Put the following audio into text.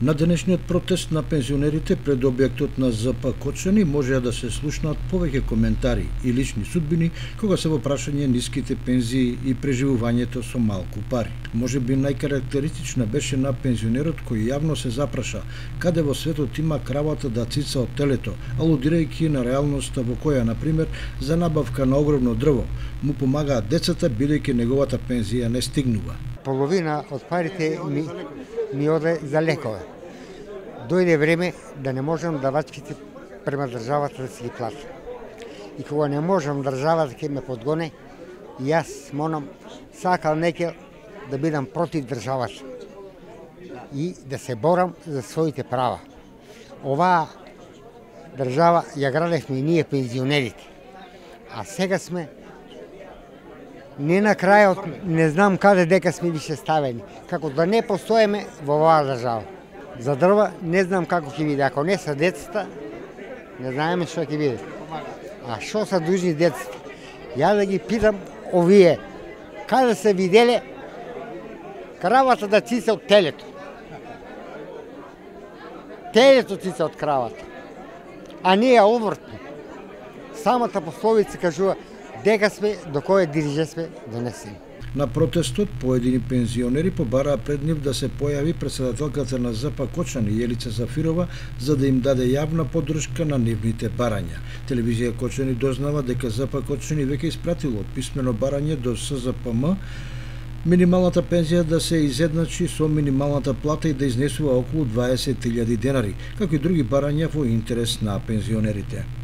На денешниот протест на пензионерите пред објектот на ЗП Кочани можеа да се слушнаат повеќе коментари и лични судбини кога се во прашање ниските пензии и преживувањето со малку пари. Можеби најкарактеристична беше на пензионерот кој јавно се запраша каде во светот има кравата да цица од телето, алудирајќи на реалноста во која, например, за набавка на огромно дрво му помагаат децата бидејќи неговата пензија не стигнува. Половина од парите ми оде за лекове. Дојде време да не можам да вачките према државата да си ги платам. И кога не можам државата ќе ме подгоне, јас монам сакал некел да бидам против државата и да се борам за своите права. Оваа држава ја градевме и ние пензионерите. А сега сме не на крајот, не знам каде дека сме више ставени, како да не постоеме во оваа држава. За дрва не знам како ќе биде, ако не са децата, не знаеме што ќе биде. А што са дужни децата? Ја да ги питам овие, каде се виделе кравата да цица од телето? Телето цица од кравата, а не ја обртно. Самата пословица кажува дека сме до кое дирже сме донесени. На протестот поедини пензионери побараа пред нив да се појави претседателката на ЗП Кочани Јелица Зафирова за да им даде јавна поддршка на нивните барања. Телевизија Кочани дознава дека ЗП Кочани веќе испратило писмено барање до СЗПМ минималната пензија да се изедначи со минималната плата и да изнесува околу 20.000 денари, како и други барања во интерес на пензионерите.